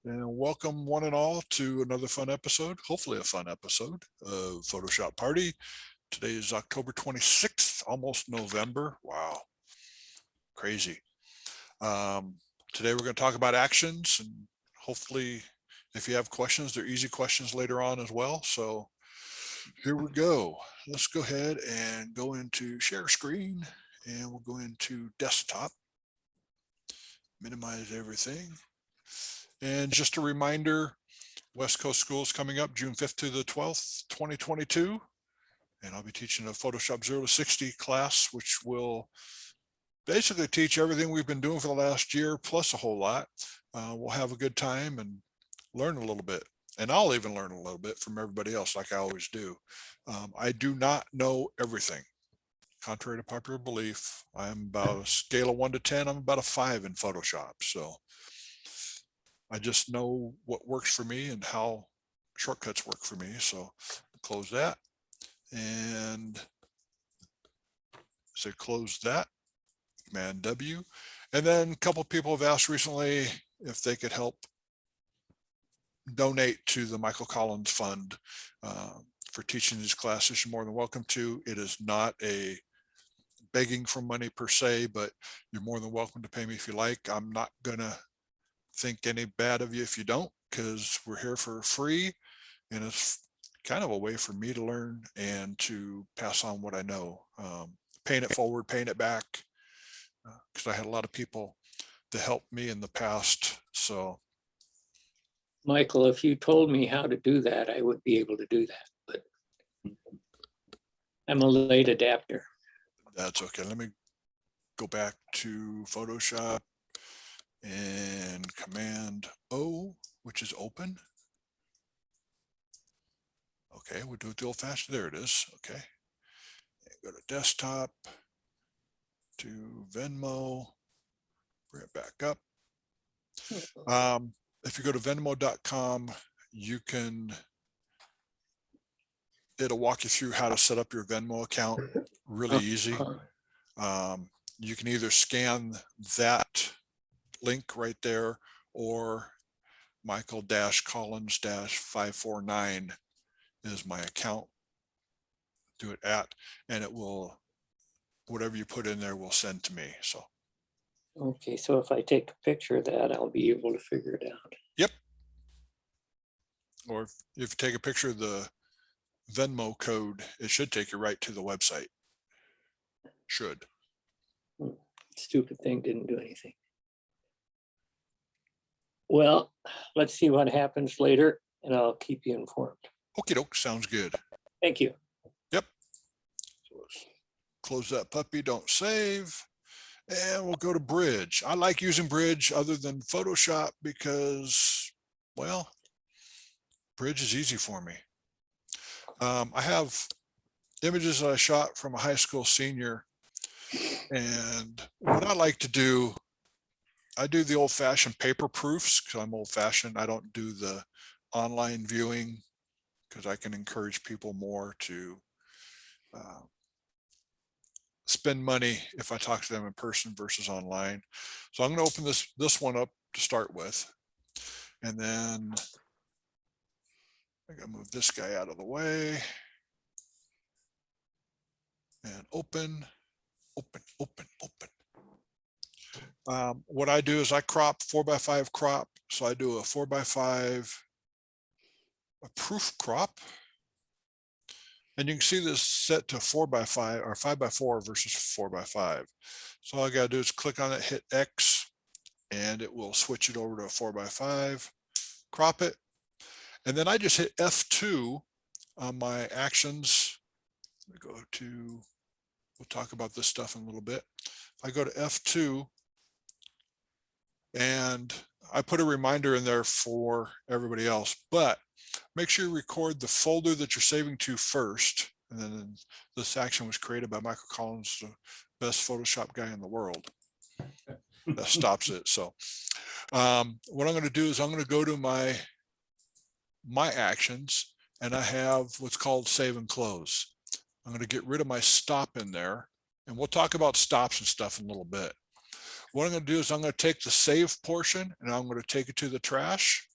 And welcome one and all to another fun episode, hopefully a fun episode of Photoshop Party. Today is October 26th, almost November. Wow, crazy. Today we're going to talk about actions, and hopefully if you have questions, they're easy questions later on as well. So here we go. Let's go ahead and go into share screen, and we'll go into desktop, minimize everything. And just a reminder, West Coast School is coming up June 5th to the 12th, 2022. And I'll be teaching a Photoshop 0 to 60 class, which will basically teach everything we've been doing for the last year, plus a whole lot. We'll have a good time and learn a little bit. And I'll even learn a little bit from everybody else, like I always do. I do not know everything. Contrary to popular belief, I'm about a scale of 1 to 10. I'm about a 5 in Photoshop. So I just know what works for me and how shortcuts work for me. So close that and say close that, Command W. And then a couple of people have asked recently if they could help donate to the Michael Collins Fund for teaching these classes. You're more than welcome to. It is not a begging for money per se, but you're more than welcome to pay me if you like. I'm not gonna think any bad of you if you don't, because we're here for free, and it's kind of a way for me to learn and to pass on what I know, paying it forward, paying it back, because I had a lot of people that helped me in the past. So Michael, if you told me how to do that, I would be able to do that, but I'm a late adapter. that's okay. Let me go back to Photoshop and Command O, which is open. Okay, we'll do it the old fashioned. There it is. Okay. And go to desktop, to Venmo, bring it back up. If you go to venmo.com, you can, it'll walk you through how to set up your Venmo account really easy. You can either scan that link right there, or Michael-Collins-549 is my account. Do it at, and it will, whatever you put in there will send to me. So Okay, so if I take a picture of that, I'll be able to figure it out. yep. Or if you take a picture of the Venmo code, it should take you right to the website. Should. Stupid thing didn't do anything. Well, let's see what happens later, and I'll keep you informed. Okie doke, sounds good. Thank you. Yep. So let's close that puppy, don't save. And we'll go to Bridge. I like using Bridge other than Photoshop because, well, Bridge is easy for me. I have images that I shot from a high school senior, and what I like to do, I do the old-fashioned paper proofs because I'm old-fashioned. I don't do the online viewing because I can encourage people more to spend money if I talk to them in person versus online. So I'm going to open this one up to start with, and then I got to move this guy out of the way and open. What I do is I crop 4x5 crop. So I do a 4x5 a proof crop. And you can see this set to 4x5 or 5x4 versus 4x5. So all I got to do is click on it, hit X, and it will switch it over to a 4x5, crop it. And then I just hit F2 on my actions. Let me go to, we'll talk about this stuff in a little bit. I go to F2 and I put a reminder in there for everybody else, but make sure you record the folder that you're saving to first. And then this action was created by Michael Collins, the best Photoshop guy in the world. That stops it. So what I'm going to do is I'm going to go to my actions, and I have what's called save and close. I'm going to get rid of my stop in there, and we'll talk about stops and stuff in a little bit. What I'm going to do is I'm going to take the save portion and I'm going to take it to the trash.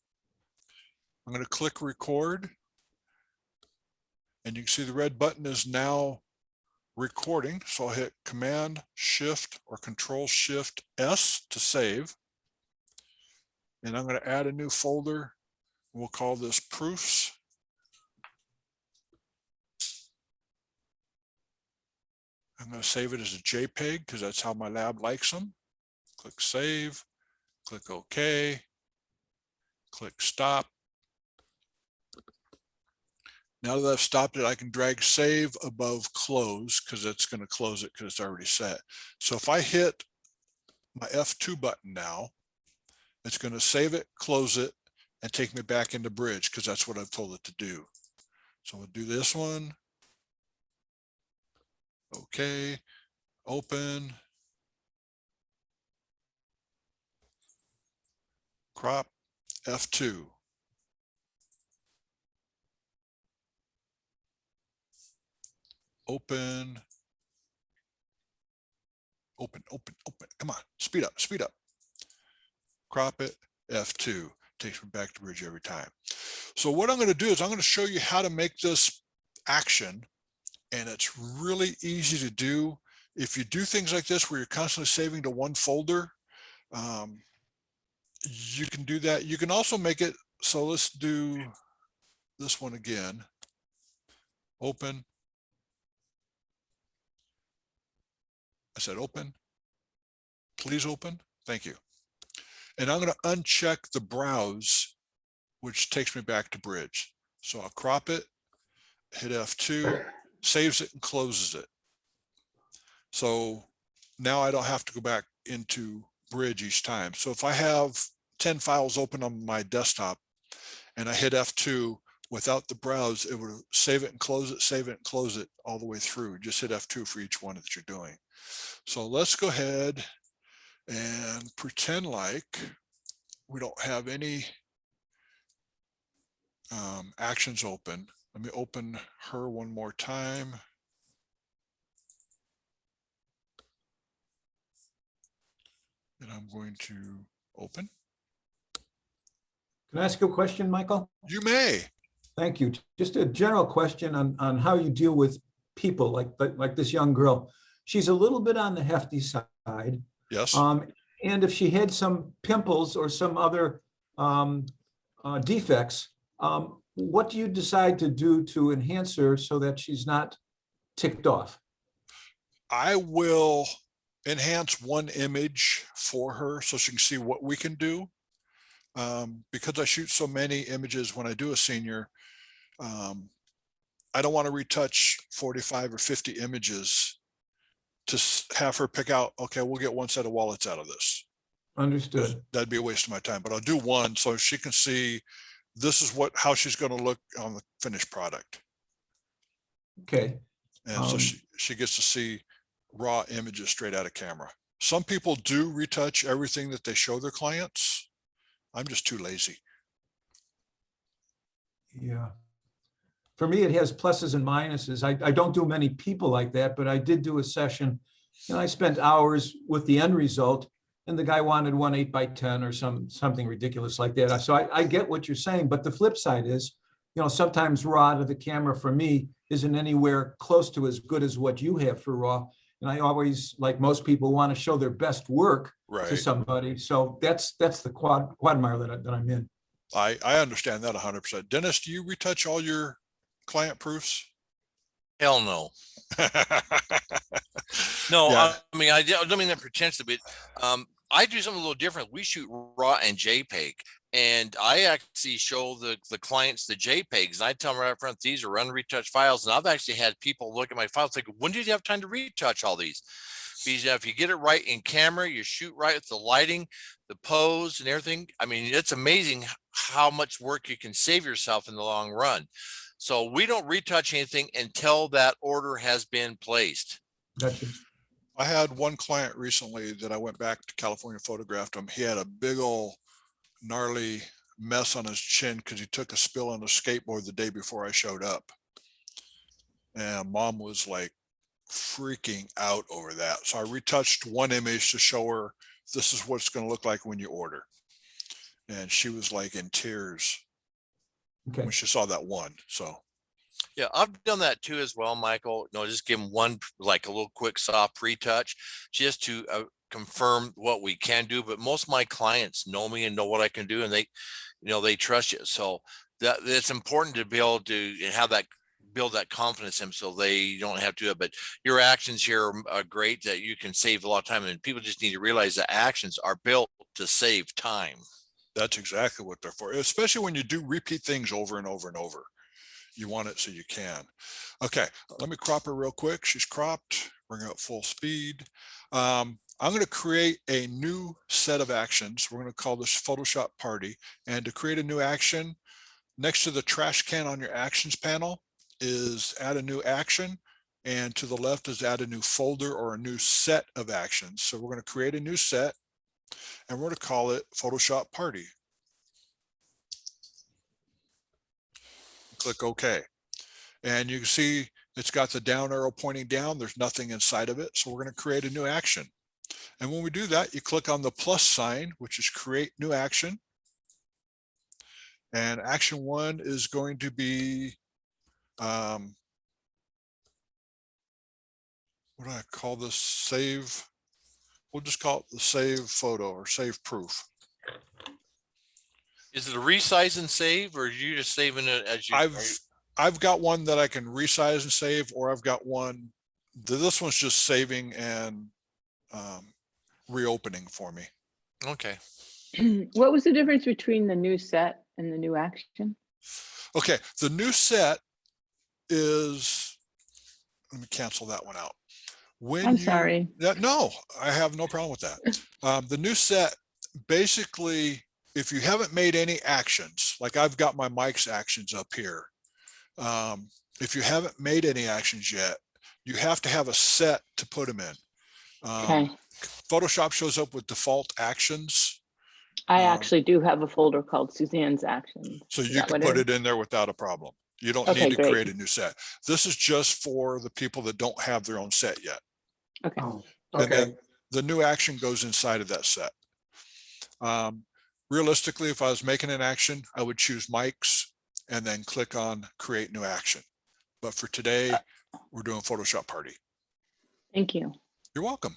I'm going to click record. And you can see the red button is now recording. So I'll hit Command Shift or Control Shift S to save. And I'm going to add a new folder. We'll call this proofs. I'm going to save it as a JPEG because that's how my lab likes them. Click Save, click OK, click Stop. Now that I've stopped it, I can drag Save above Close because it's going to close it because it's already set. So if I hit my F2 button now, it's going to save it, close it, and take me back into Bridge because that's what I've told it to do. So we'll do this one. Okay, open, crop, F2. Open, open, come on, speed up, crop it, F2, takes me back to Bridge every time. So what I'm going to do is I'm going to show you how to make this action, and it's really easy to do. If you do things like this where you're constantly saving to one folder, you can do that. You can also make it, so let's do this one again. Open. I said open. Please open. Thank you. And I'm going to uncheck the browse, which takes me back to Bridge. So I'll crop it, hit F2, saves it and closes it. So now I don't have to go back into Bridge each time. So if I have 10 files open on my desktop and I hit F2 without the browse, it will save it and close it, save it and close it all the way through. Just hit F2 for each one that you're doing. So let's go ahead and pretend like we don't have any actions open. Let me open her one more time. And I'm going to open. Can I ask you a question, Michael? You may. Thank you. Just a general question on how you deal with people like this young girl. She's a little bit on the hefty side. Yes. And if she had some pimples or some other defects, what do you decide to do to enhance her so that she's not ticked off? I will enhance one image for her so she can see what we can do. Because I shoot so many images when I do a senior, I don't want to retouch 45 or 50 images to have her pick out, okay, we'll get one set of wallets out of this. Understood. That'd be a waste of my time, but I'll do one so she can see this is how she's going to look on the finished product. Okay. And so she gets to see raw images straight out of camera. Some people do retouch everything that they show their clients. I'm just too lazy. Yeah. For me, it has pluses and minuses. I don't do many people like that, but I did do a session and I spent hours with the end result, and the guy wanted one 8x10 or something ridiculous like that. So I get what you're saying, but the flip side is, sometimes raw out of the camera for me isn't anywhere close to as good as what you have for raw. And I always, like most people, want to show their best work to somebody. So that's the quagmire that I'm in. I understand that 100%. Dennis, do you retouch all your client proofs? Hell no. No, Yeah. I mean, I don't mean that pretensively, but I do something a little different. We shoot RAW and JPEG, and I actually show the clients the JPEGs. And I tell them right up front, these are unretouched files. And I've actually had people look at my files like, when did you have time to retouch all these? Because if you get it right in camera, you shoot right with the lighting, the pose and everything. I mean, it's amazing how much work you can save yourself in the long run. So we don't retouch anything until that order has been placed. Gotcha. I had one client recently that I went back to California, photographed him. He had a big old gnarly mess on his chin because he took a spill on a skateboard the day before I showed up. And mom was like freaking out over that. So I retouched one image to show her this is what it's going to look like when you order. And she was like in tears. Okay. when she saw that one. So, Yeah, I've done that too as well, Michael. No, just give them one, like a little quick soft retouch just to confirm what we can do. But most of my clients know me and know what I can do, and they trust you. So it's important to be able to have that, build that confidence in them so they don't have to do it. But your actions here are great, that you can save a lot of time, and people just need to realize that actions are built to save time. that's exactly what they're for, especially when you do repeat things over and over and over. You want it so you can. Okay, let me crop her real quick. She's cropped. Bring her up full speed. I'm going to create a new set of actions. We're going to call this Photoshop Party. And to create a new action, next to the trash can on your actions panel is add a new action. And to the left is add a new folder or a new set of actions. So we're going to create a new set, and we're going to call it Photoshop Party. Click OK. And you can see it's got the down arrow pointing down. There's nothing inside of it. So we're going to create a new action. And when we do that, you click on the plus sign, which is create new action. And action 1 is going to be, what do I call this? Save. We'll just call it the save photo or save proof. Is it a resize and save, or are you just saving it as you? I've got one that I can resize and save, or I've got one, this one's just saving and reopening for me. Okay. What was the difference between the new set and the new action? Okay, the new set is, let me cancel that one out. When I'm sorry. No, I have no problem with that. The new set, basically, if you haven't made any actions, like I've got my Mike's actions up here. If you haven't made any actions yet, you have to have a set to put them in. Okay. Photoshop shows up with default actions. I actually do have a folder called Suzanne's Actions. So Is you that can what put is? it in there without a problem. You don't Okay, need to great. create a new set. This is just for the people that don't have their own set yet. Okay. Oh, And okay. then the new action goes inside of that set. Realistically, if I was making an action, I would choose Mike's and then click on create new action. But for today, we're doing Photoshop Party. Thank you. You're welcome.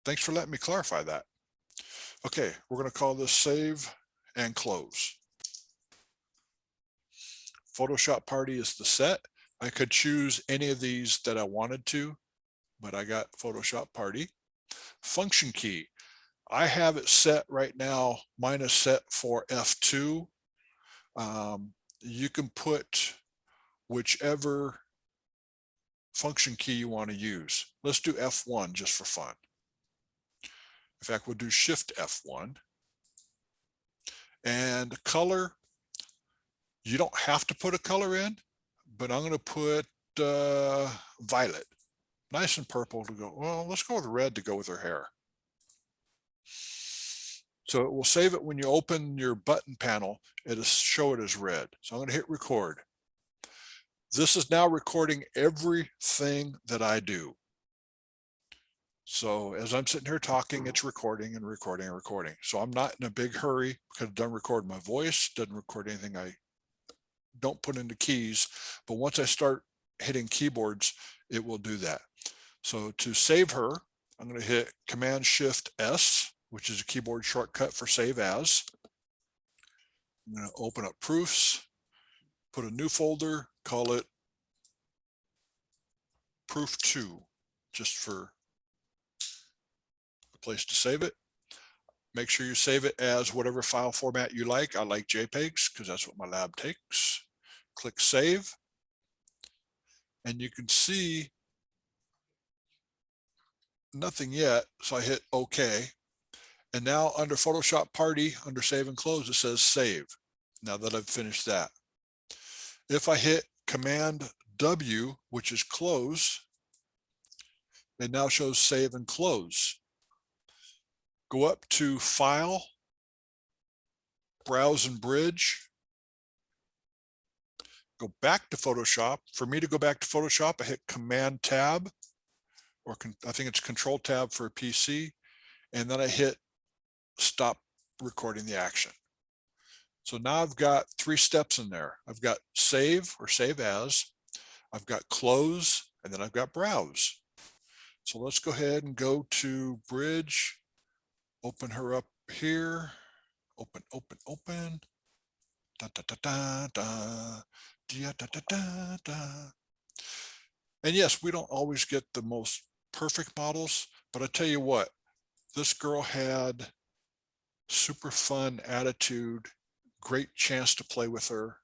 Thanks for letting me clarify that. Okay, we're going to call this save and close. Photoshop Party is the set. I could choose any of these that I wanted to, but I got Photoshop Party. Function key. I have it set right now. Mine is set for F2. You can put whichever function key you want to use. Let's do F1 just for fun. In fact, we'll do Shift F1. And color, you don't have to put a color in, but I'm going to put violet. Nice and purple to go. Well, let's go with red to go with her hair. So it will save it when you open your button panel. It'll show it as red. So I'm going to hit record. This is now recording everything that I do. So as I'm sitting here talking, it's recording and recording and recording. So I'm not in a big hurry because it doesn't record my voice, doesn't record anything I don't put into keys. But once I start hitting keyboards, it will do that. So to save her, I'm going to hit Command Shift S, which is a keyboard shortcut for save as. I'm going to open up proofs, put a new folder, call it Proof 2, just for a place to save it. Make sure you save it as whatever file format you like. I like JPEGs because that's what my lab takes. Click Save. And you can see nothing yet, so I hit OK. And now under Photoshop Party, under Save and Close, it says Save. Now that I've finished that. If I hit Command W, which is Close, it now shows Save and Close. Go up to File, Browse and Bridge. Go back to Photoshop. For me to go back to Photoshop, I hit Command Tab, or I think it's Control Tab for a PC, and then I hit Stop recording the action. So now I've got 3 steps in there. I've got save or save as, I've got close, and then I've got browse. So let's go ahead and go to Bridge, open her up here, open. Da, da, da, da, da, da, da, da, da. And yes, we don't always get the most perfect models, but I tell you what, this girl had super fun attitude, great chance to play with her.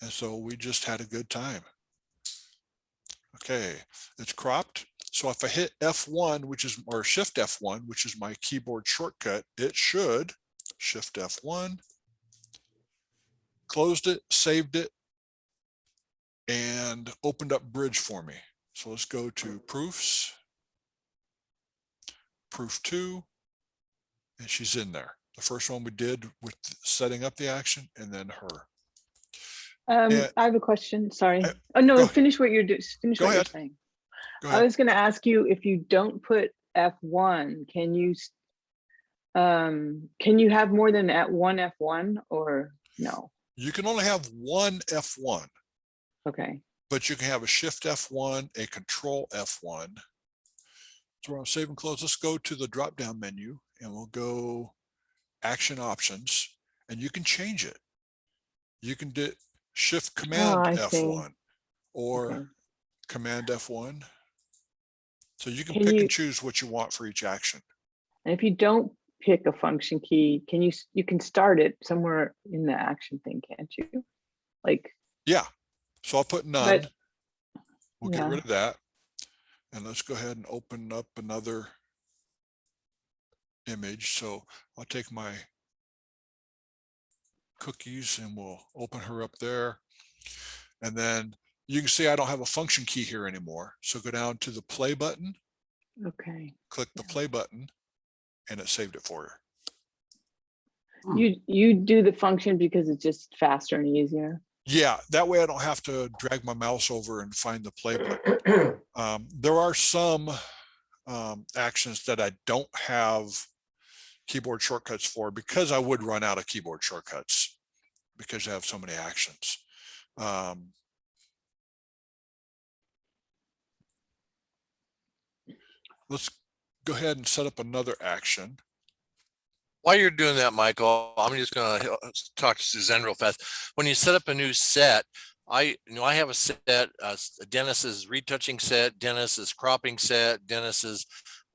And so we just had a good time. Okay, it's cropped. So if I hit F1, or Shift F1, which is my keyboard shortcut, it should Shift F1, closed it, saved it, and opened up Bridge for me. So let's go to proofs, proof 2, and she's in there. The first one we did with setting up the action, and then her. Yeah. I have a question, sorry. I- Oh, no, go- finish what you're doing, finish go what you're ahead. saying. Go I ahead. was gonna ask you, if you don't put F1, can you have more than at one F1 or no? You can only have one F1, Okay, but you can have a Shift F1, a Control F1. So we're on save and close. Let's go to the drop-down menu and we'll go action options, and you can change it. You can do Shift Command I see. F1 or Okay. Command F1. So you can Can pick you- and choose what you want for each action. And if you don't pick a function key, you can start it somewhere in the action thing, can't you? Like, Yeah. So I'll put none. but We'll get yeah. rid of that. And let's go ahead and open up another image. So I'll take my cookies and we'll open her up there. And then you can see I don't have a function key here anymore. So go down to the play button, Okay, click the play button, and it saved it for you. you do the function because it's just faster and easier. Yeah, that way I don't have to drag my mouse over and find the play button. There are some actions that I don't have keyboard shortcuts for because I would run out of keyboard shortcuts because I have so many actions. Let's go ahead and set up another action. While you're doing that, Michael, I'm just going to talk to Suzanne real fast. When you set up a new set, I have a set, Dennis's retouching set, Dennis's cropping set, Dennis's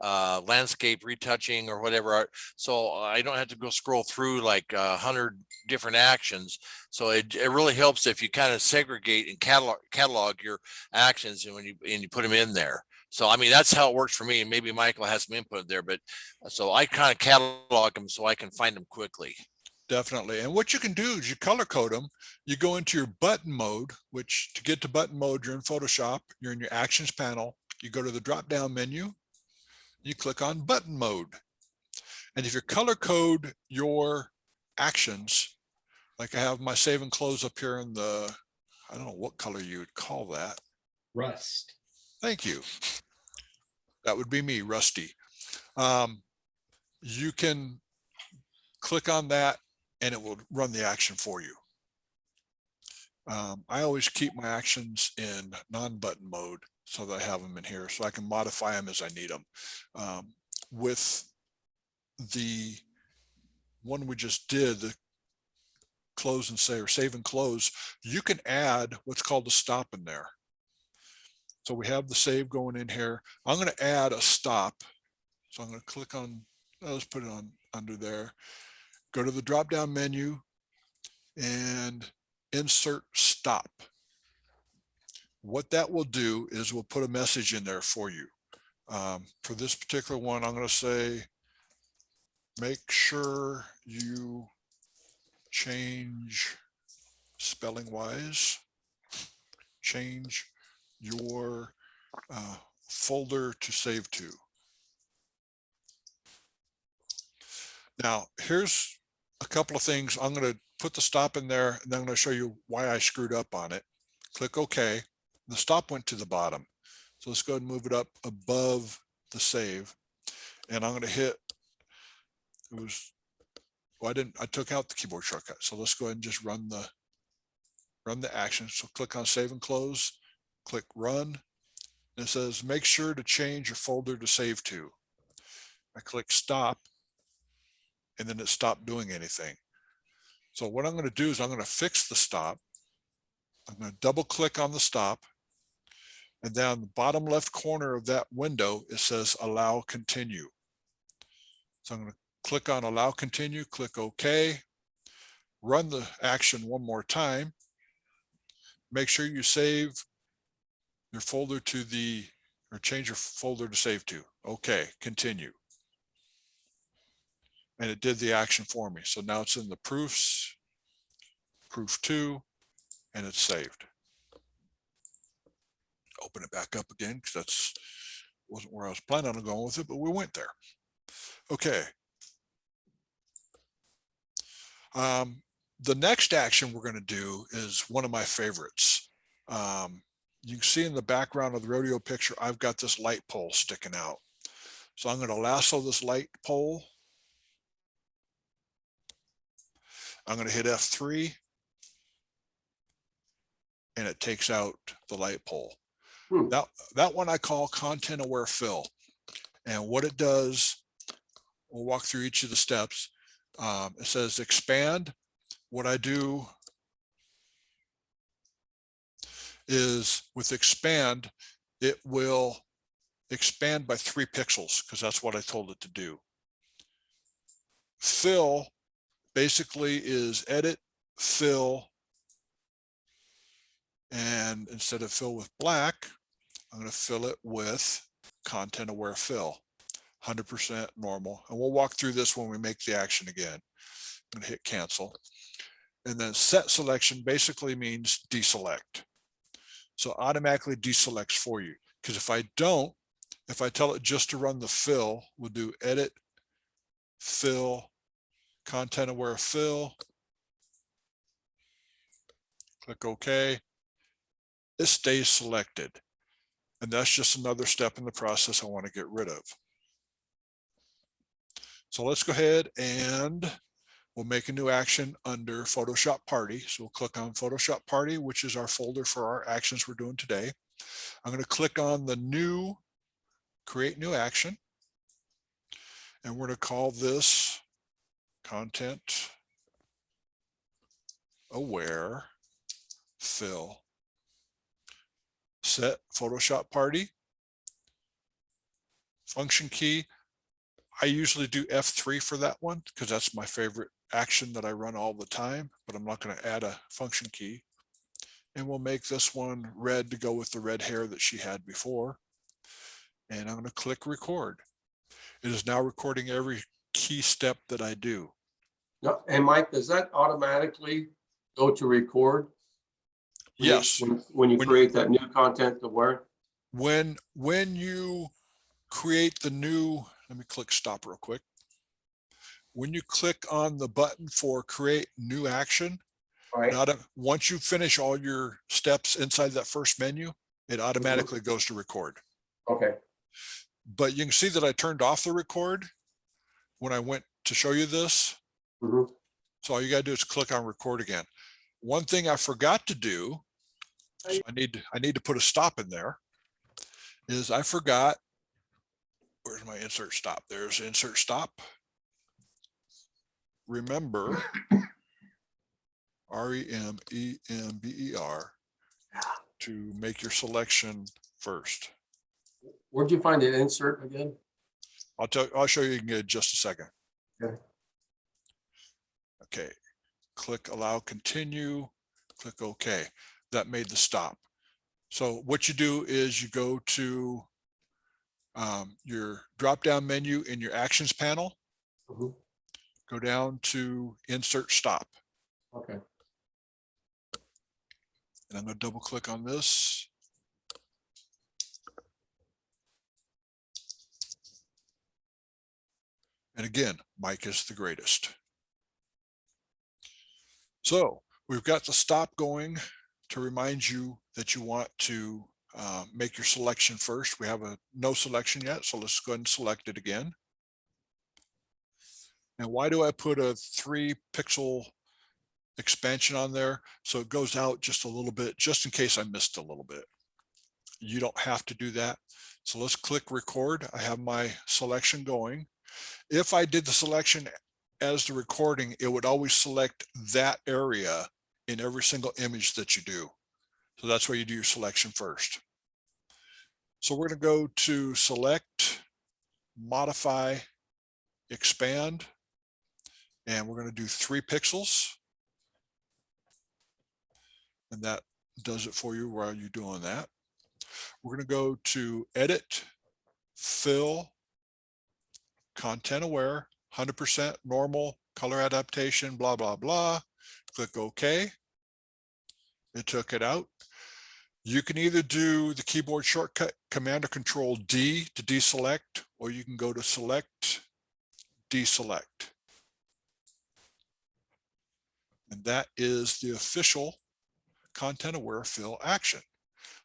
landscape retouching or whatever. So I don't have to go scroll through like 100 different actions. So it really helps if you kind of segregate and catalog your actions and when you put them in there. So, I mean, that's how it works for me. And maybe Michael has some input there, but so I kind of catalog them so I can find them quickly. Definitely. And what you can do is you color code them. You go into your button mode, which to get to button mode, you're in Photoshop, you're in your actions panel. You go to the drop down menu, you click on button mode. And if you color code your actions, like I have my save and close up here in the, I don't know what color you would call that. Rust. Thank you. That would be me, Rusty. You can click on that and it will run the action for you. I always keep my actions in non-button mode so that I have them in here so I can modify them as I need them. With the one we just did, the close and save or save and close, you can add what's called a stop in there. So we have the save going in here. I'm going to add a stop. So I'm going to click on, let's put it on under there. Go to the drop down menu and insert stop. What that will do is we'll put a message in there for you. For this particular one, I'm going to say, make sure you change spelling wise, change your folder to save to. Now, here's a couple of things. I'm going to put the stop in there, and then I'm going to show you why I screwed up on it. Click OK. The stop went to the bottom. So let's go ahead and move it up above the save. And I'm going to hit, it was Well, I took out the keyboard shortcut. So let's go ahead and just run the action. So click on save and close, click run. And it says, make sure to change your folder to save to. I click stop, and then it stopped doing anything. So what I'm going to do is I'm going to fix the stop. I'm going to double click on the stop. And down the bottom left corner of that window, it says allow continue. So I'm going to click on allow continue, click OK, run the action one more time. Make sure you save your folder to or change your folder to save to. Okay, continue. And it did the action for me. So now it's in the proofs, proof 2, and it's saved. Open it back up again because that's wasn't where I was planning on going with it, but we went there. Okay. The next action we're going to do is one of my favorites. You can see in the background of the rodeo picture, I've got this light pole sticking out. So I'm going to lasso this light pole. I'm going to hit F3, and it takes out the light pole. That one I call content aware fill. And what it does, we'll walk through each of the steps. It says expand. What I do is with expand, it will expand by 3 pixels because that's what I told it to do. Fill basically is edit, fill, and instead of fill with black, I'm going to fill it with content aware fill, 100% normal. And we'll walk through this when we make the action again. I'm going to hit cancel. And then set selection basically means deselect. So automatically deselects for you. Because if I don't, if I tell it just to run the fill, we'll do edit, fill, content aware fill, click OK. It stays selected. And that's just another step in the process I want to get rid of. So let's go ahead and we'll make a new action under Photoshop Party. So we'll click on Photoshop Party, which is our folder for our actions we're doing today. I'm going to click on the new, create new action. And we're going to call this content aware fill. Set Photoshop Party. Function key. I usually do F3 for that one because that's my favorite action that I run all the time, but I'm not going to add a function key. And we'll make this one red to go with the red hair that she had before. And I'm going to click record. It is now recording every key step that I do. No, and Mike, does that automatically go to record? Yes. When you create that new content aware? When you create the new, let me click stop real quick. When you click on the button for create new action, Right. once you finish all your steps inside that first menu, it automatically goes to record. Okay. But you can see that I turned off the record when I went to show you this. Mhm. So all you got to do is click on record again. One thing I forgot to do, so I need to put a stop in there, is I forgot, where's my insert stop? There's insert stop. Remember, REMEMBER, to make your selection first. Where'd you find the insert again? I'll show you in just a second. Okay. Okay, click allow continue, click OK. That made the stop. So what you do is you go to your drop-down menu in your actions panel, Mhm. go down to insert stop. Okay. And I'm going to double click on this. And again, Mike is the greatest. So we've got the stop going to remind you that you want to make your selection first. We have a no selection yet, so let's go ahead and select it again. And why do I put a 3-pixel expansion on there? So it goes out just a little bit, just in case I missed a little bit. You don't have to do that. So let's click record. I have my selection going. If I did the selection as the recording, it would always select that area in every single image that you do. So that's where you do your selection first. So we're going to go to select, modify, expand, and we're going to do 3 pixels. And that does it for you while you're doing that. We're going to go to edit, fill, content aware, 100% normal, color adaptation, blah, blah, blah. Click OK. It took it out. You can either do the keyboard shortcut Command or Control D to deselect, or you can go to select, deselect. And that is the official content aware fill action.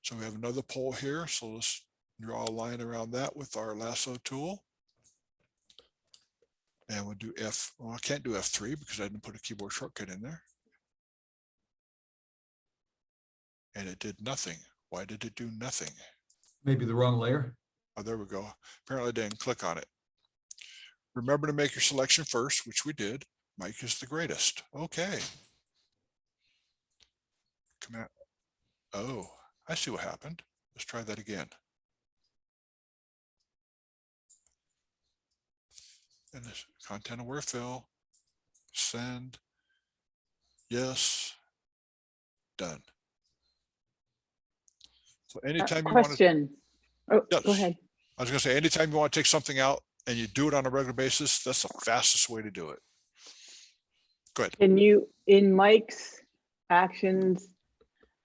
So we have another poll here. So let's draw a line around that with our lasso tool. And we'll do F, well, I can't do F3 because I didn't put a keyboard shortcut in there. And it did nothing. Why did it do nothing? Maybe the wrong layer. Oh, there we go. Apparently I didn't click on it. Remember to make your selection first, which we did. Mike is the greatest. Okay. Command. Oh, I see what happened. Let's try that again. And this content aware fill, send, yes, done. So anytime you want to, Question. Oh, Yes. go ahead. I was going to say, anytime you want to take something out and you do it on a regular basis, that's the fastest way to do it. Go ahead. Can you, in Mike's actions,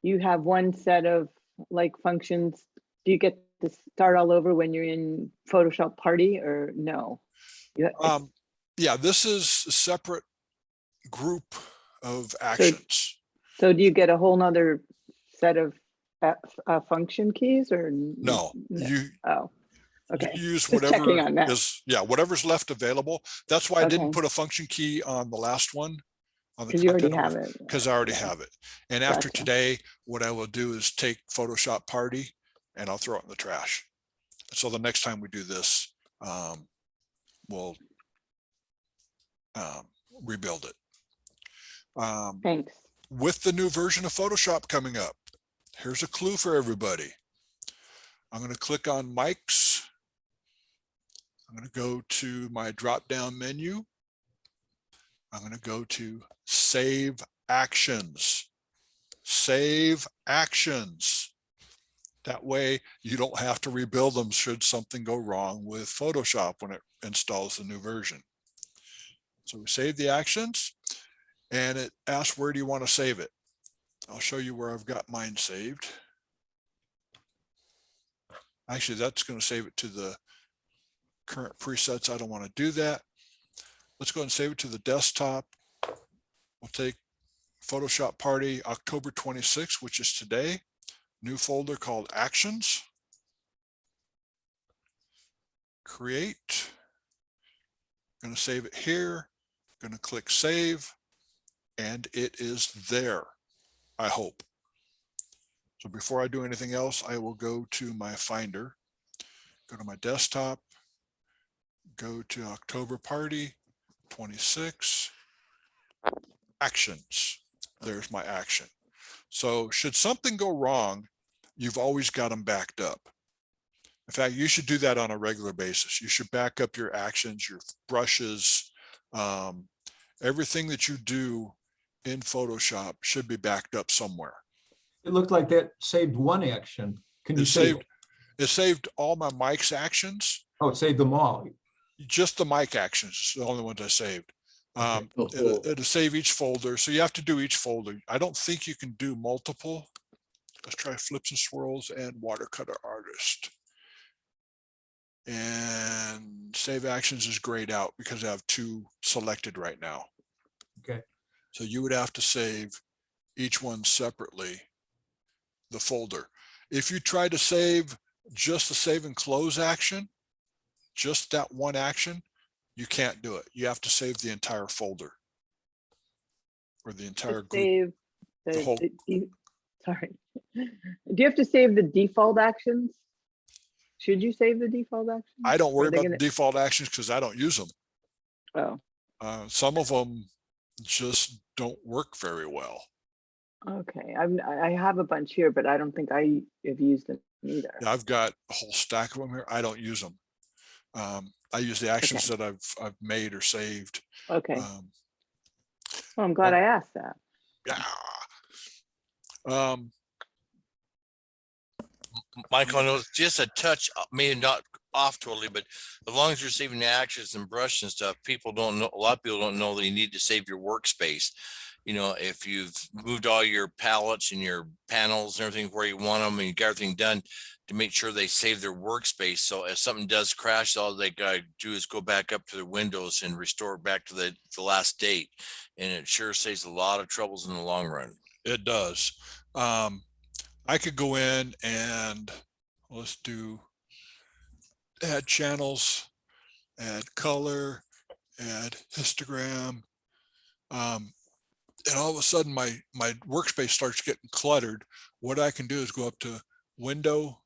you have one set of like functions. Do you get to start all over when you're in Photoshop Party or no? Yeah, this is a separate group of actions. So do you get a whole nother set of function keys or? No, you Oh, okay. you use Just whatever checking on that. is, yeah, whatever's left available. That's why I didn't Okay. put a function key on the last one. On the Because you already content have it. because I already Yeah. have it. And after Gotcha. today, what I will do is take Photoshop Party and I'll throw it in the trash. So the next time we do this, we'll rebuild it. Thanks. With the new version of Photoshop coming up, here's a clue for everybody. I'm going to click on Mike's. I'm going to go to my drop-down menu. I'm going to go to Save Actions. Save Actions. That way you don't have to rebuild them should something go wrong with Photoshop when it installs the new version. So we save the actions and it asks, where do you want to save it? I'll show you where I've got mine saved. Actually, that's going to save it to the current presets. I don't want to do that. Let's go ahead and save it to the desktop. We'll take Photoshop Party October 26, which is today. New folder called Actions. Create. Going to save it here. Going to click Save. And it is there, I hope. So before I do anything else, I will go to my Finder, go to my desktop, go to October Party 26, Actions. There's my action. So should something go wrong, you've always got them backed up. In fact, you should do that on a regular basis. You should back up your actions, your brushes, everything that you do in Photoshop should be backed up somewhere. It looked like that saved one action. Can you save? It saved all my Mike's actions. Oh, it saved them all. Just the Mike actions, the only ones I saved. It'll save each folder. So you have to do each folder. I don't think you can do multiple. Let's try flips and swirls and watercolor artist. And save actions is grayed out because I have 2 selected right now. Okay. So you would have to save each one separately, the folder. If you try to save just the save and close action, just that one action, you can't do it. You have to save the entire folder. Or the entire Just group. save the whole- sorry. Do you have to save the default actions? Should you save the default actions? I don't worry Are they about gonna- the default actions because I don't use them. Oh, Some of them just don't work very well. okay. I have a bunch here, but I don't think I have used them either. I've got a whole stack of them here. I don't use them. I use the actions that I've made or saved. Okay. Um, Well, I'm glad I asked that. yeah. Michael, I know it's just a touch, maybe not off totally, but as long as you're saving the actions and brush and stuff, people don't know, a lot of people don't know that you need to save your workspace. You know, if you've moved all your palettes and your panels and everything where you want them and you got everything done, to make sure they save their workspace. So if something does crash, all they gotta do is go back up to their windows and restore back to the last date. And it sure saves a lot of troubles in the long run. It does. I could go in and let's do add channels, add color, add histogram. And all of a sudden my workspace starts getting cluttered. What I can do is go up to Window,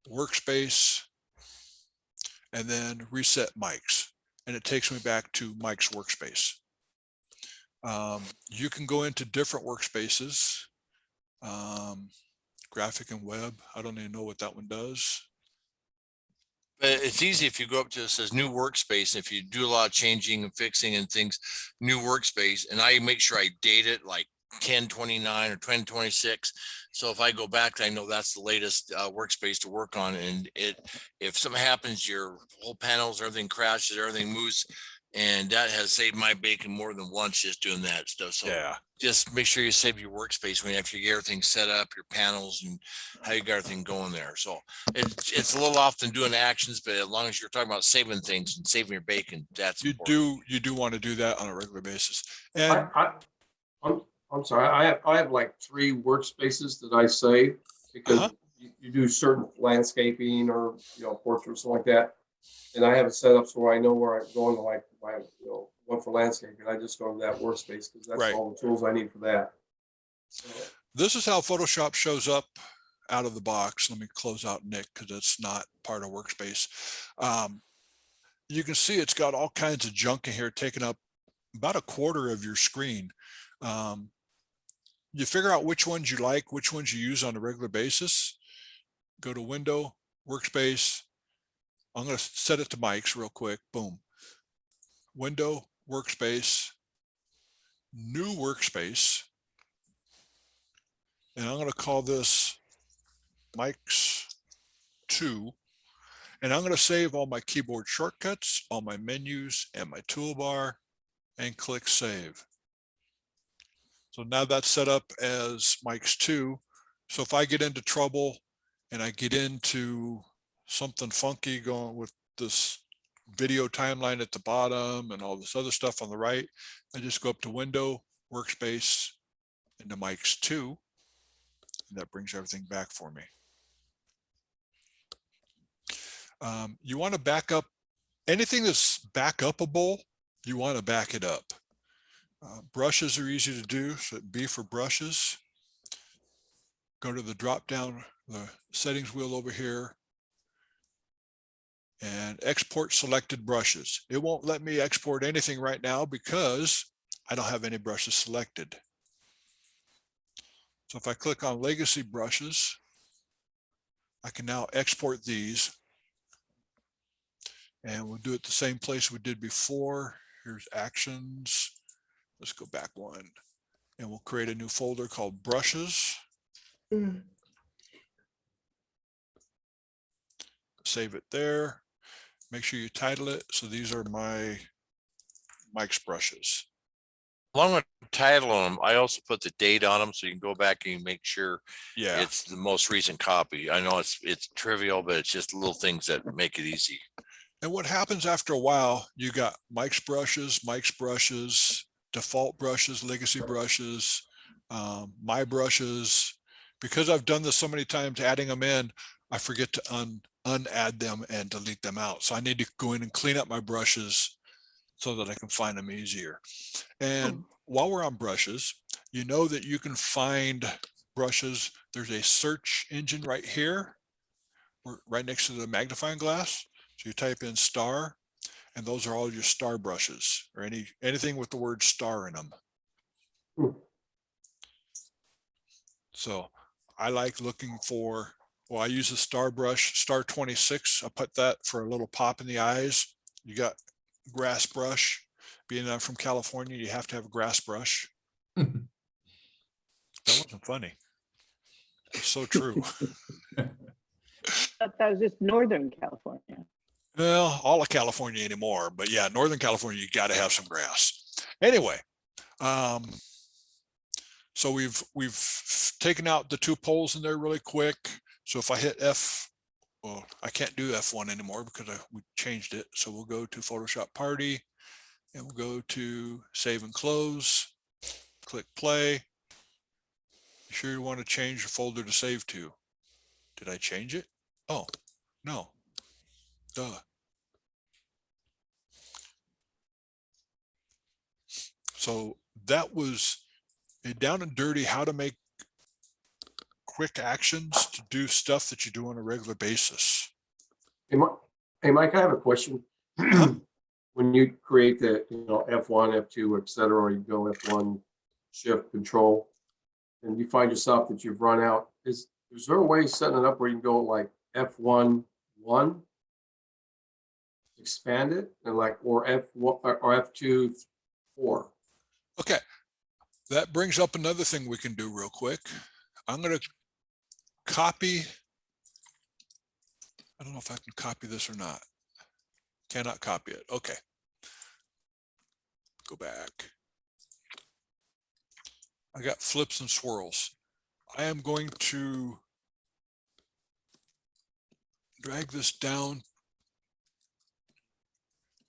Workspace, and then reset mics. And it takes me back to Mike's workspace. You can go into different workspaces. Graphic and web. I don't even know what that one does. But it's easy if you go up to it says new workspace. If you do a lot of changing and fixing and things, new workspace, and I make sure I date it like 1029 or 2026. So if I go back, I know that's the latest workspace to work on. And if something happens, your whole panels, everything crashes, everything moves. And that has saved my bacon more than once just doing that stuff. So Yeah. just make sure you save your workspace when after you get everything set up, your panels and how you got everything going there. So it's a little often doing actions, but as long as you're talking about saving things and saving your bacon, that's important. You do want to do that on a regular basis. And I'm sorry, I have like 3 workspaces that I save because you do certain landscaping or, portraits or something like that. And I have it set up so I know where I'm going, like, one for landscaping. I just go to that workspace because that's Right. all the tools I need for that. So, this is how Photoshop shows up out of the box. Let me close out Nick because it's not part of workspace. You can see it's got all kinds of junk in here taking up about a quarter of your screen. You figure out which ones you like, which ones you use on a regular basis. Go to Window, Workspace. I'm going to set it to mics real quick. Boom. Window, Workspace, New Workspace. And I'm going to call this mics 2. And I'm going to save all my keyboard shortcuts, all my menus and my toolbar, and click Save. So now that's set up as mics 2. So if I get into trouble and I get into something funky going with this video timeline at the bottom and all this other stuff on the right, I just go up to Window, Workspace, into mics 2. And that brings everything back for me. You want to back up anything that's back upable. You want to back it up. Brushes are easy to do. So B for brushes. Go to the drop down, the settings wheel over here, and export selected brushes. It won't let me export anything right now because I don't have any brushes selected. So if I click on legacy brushes, I can now export these. And we'll do it the same place we did before. Here's actions. Let's go back one. And we'll create a new folder called brushes. Save it there. Make sure you title it. So these are my Mike's brushes. Along with the title on them, I also put the date on them so you can go back and make sure Yeah. it's the most recent copy. I know it's trivial, but it's just little things that make it easy. And what happens after a while, you got Mike's brushes, default brushes, legacy brushes, my brushes. Because I've done this so many times, adding them in, I forget to unadd them and delete them out. So I need to go in and clean up my brushes so that I can find them easier. And while we're on brushes, you know that you can find brushes. There's a search engine right here, right next to the magnifying glass. So you type in star, and those are all your star brushes, or anything with the word star in them. So I like looking for, well, I use a star brush, star 26. I put that for a little pop in the eyes. You got grass brush. Being I'm from California, you have to have a grass brush. That wasn't funny. It's so true. But that was just Northern California. Well, all of California anymore, but yeah, Northern California, you got to have some grass. Anyway, so we've taken out the 2 poles in there really quick. So if I hit F, well, I can't do F1 anymore because we changed it. So we'll go to Photoshop Party, and we'll go to Save and Close, click Play. You sure you want to change the folder to save to? Did I change it? Oh, no. Duh. So that was a down and dirty how to make quick actions to do stuff that you do on a regular basis. Hey, Mike, I have a question. When you create the, F1, F2, et cetera, or you go F1 shift control, and you find yourself that you've run out, is there a way setting it up where you can go like F1, 1, expand it, and like, or F1 or F2, 4? Okay, that brings up another thing we can do real quick. I'm going to copy. I don't know if I can copy this or not. Cannot copy it. Okay. Go back. I got flips and swirls. I am going to drag this down.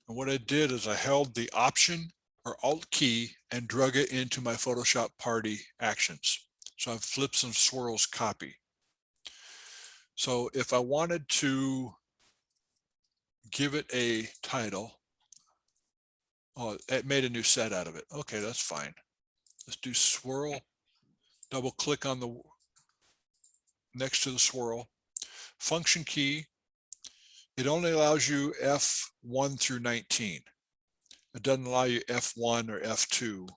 And what I did is I held the Option or Alt key and drug it into my Photoshop Party actions. So I have flips and swirls copy. So if I wanted to give it a title, oh, it made a new set out of it. Okay, that's fine. Let's do swirl, double click on the next to the swirl. Function key, it only allows you F1 through 19. It doesn't allow you F1 or F2,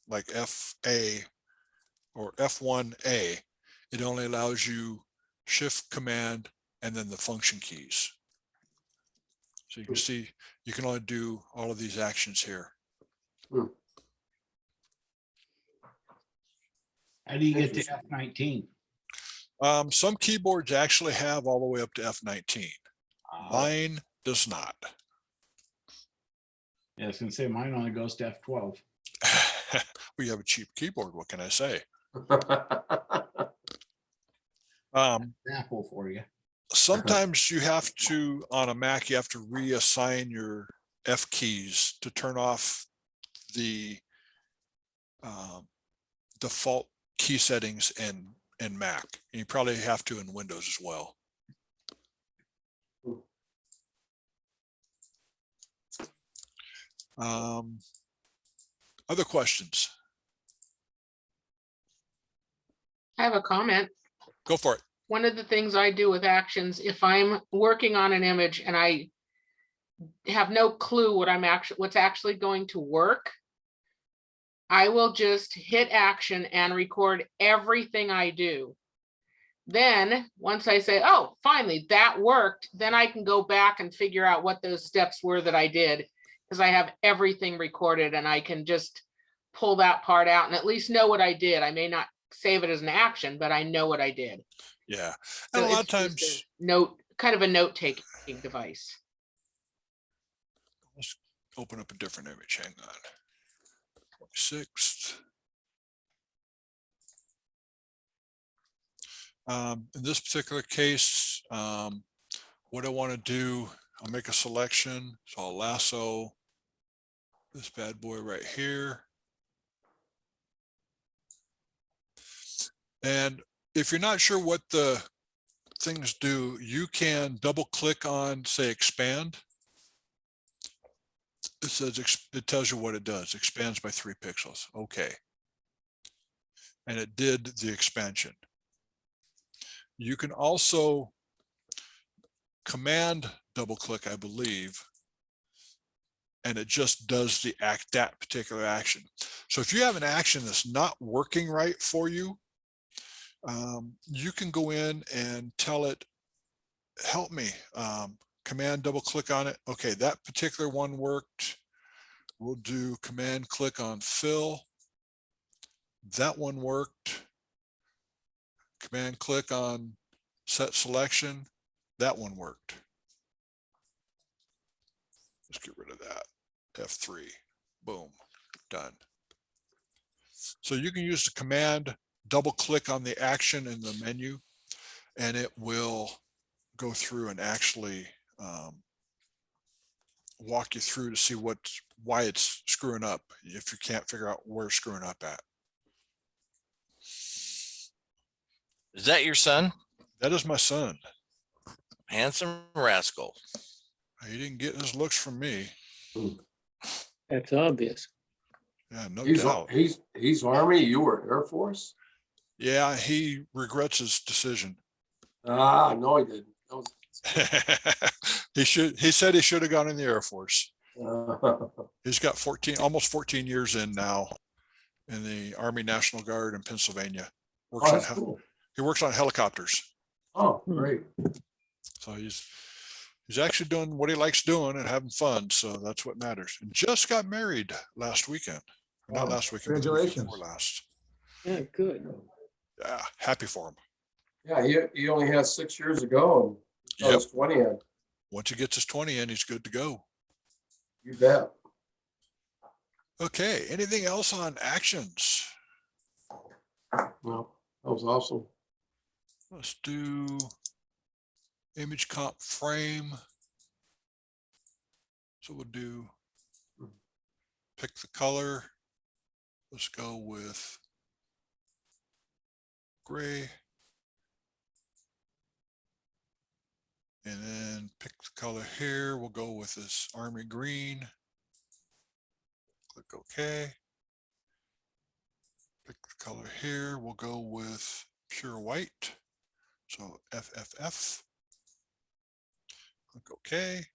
like FA or F1A. It only allows you Shift, Command, and then the function keys. So you can see, you can only do all of these actions here. How do you get to F19? Some keyboards actually have all the way up to F19. Mine does not. Yeah, I was gonna say mine only goes to F12. We have a cheap keyboard. What can I say? Apple for you. Sometimes you have to, on a Mac, you have to reassign your F keys to turn off the default key settings in Mac. And you probably have to in Windows as well. Other questions? I have a comment. Go for it. One of the things I do with actions, if I'm working on an image and I have no clue what's actually going to work, I will just hit action and record everything I do. Then once I say, oh, finally that worked, then I can go back and figure out what those steps were that I did, because I have everything recorded and I can just pull that part out and at least know what I did. I may not save it as an action, but I know what I did. Yeah. So And a lot of it's just times, kind of a note-taking device. let's open up a different image. Hang on. 26th. In this particular case, what I want to do, I'll make a selection. So I'll lasso this bad boy right here. And if you're not sure what the things do, you can double click on, say, expand. It says, it tells you what it does, expands by 3 pixels. Okay. And it did the expansion. You can also command double click, I believe, and it just does that particular action. So if you have an action that's not working right for you, you can go in and tell it, help me, command double click on it. Okay, that particular one worked. We'll do command click on fill. That one worked. Command click on set selection. That one worked. Let's get rid of that. F3. Boom. Done. So you can use the command, double click on the action in the menu, and it will go through and actually walk you through to see why it's screwing up if you can't figure out where it's screwing up at. Is that your son? That is my son. Handsome rascal. He didn't get his looks from me. That's obvious. Yeah, no He's doubt. he's Army. You were Air Force. Yeah, he regrets his decision. Ah, no, he didn't. He said he should have gone in the Air Force. Oh, He's got almost 14 years in now in the Army National Guard in Pennsylvania. that's cool. He works on helicopters. Oh, great. So he's actually doing what he likes doing and having fun. So that's what matters. And just got married last weekend. Not Wow. last weekend, but the weekend Congratulations. before last. Yeah, good. Yeah, happy for him. Yeah, he only has 6 years to go, and Yep. he's 20 in. Once he gets his 20 in, he's good to go. You bet. Okay, anything else on actions? Well, that was awesome. Let's do image comp frame. So we'll do pick the color. Let's go with gray. And then pick the color here. We'll go with this army green. Click OK. Pick the color here. We'll go with pure white. So FFF. Click OK.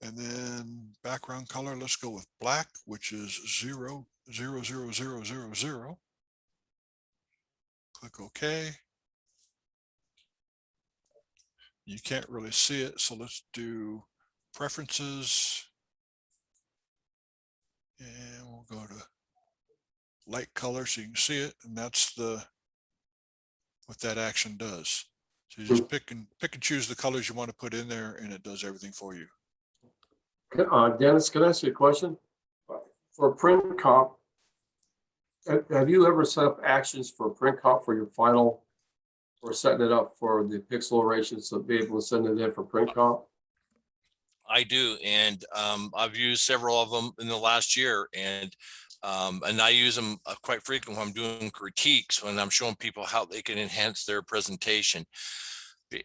And then background color, let's go with black, which is 0, 0, 0, 0, 0, 0. Click OK. You can't really see it, so let's do preferences. And we'll go to light color so you can see it, and that's what that action does. So you just pick and choose the colors you want to put in there, and it does everything for you. Dennis, can I ask you a question? For print comp, have you ever set up actions for print comp for your final, or setting it up for the pixel erasures to be able to send it in for print comp? I do, and I've used several of them in the last year, and I use them quite frequently when I'm doing critiques, when I'm showing people how they can enhance their presentation.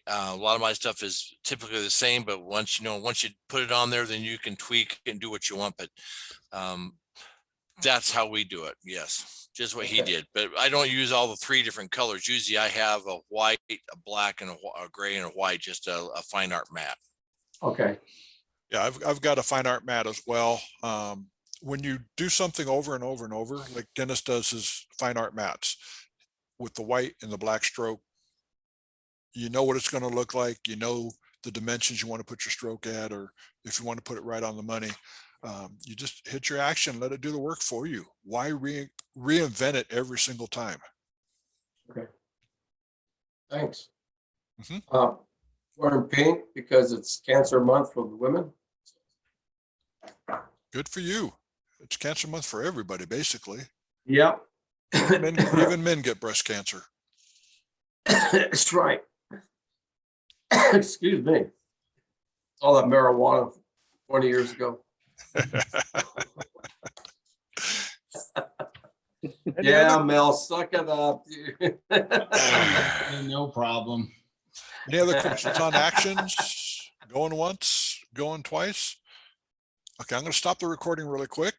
A lot of my stuff is typically the same, but once you put it on there, then you can tweak and do what you want. But that's how we do it. Yes, just what he did. But I don't use all the 3 different colors. Usually I have a white, a black, and a gray and a white, just a fine art matte. Okay. Yeah, I've got a fine art mat as well. When you do something over and over and over, like Dennis does his fine art mats with the white and the black stroke, you know what it's going to look like. You know the dimensions you want to put your stroke at, or if you want to put it right on the money. You just hit your action, let it do the work for you. Why reinvent it every single time? Okay. Thanks. Mhm. Wearing pink because it's Cancer Month for the women. Good for you. It's Cancer Month for everybody, basically. Yep. Even men get breast cancer. That's right. Excuse me. All that marijuana 20 years ago. Yeah, Mel, suck it up. No problem. Any other questions on actions? Going once, going twice? Okay, I'm going to stop the recording really quick.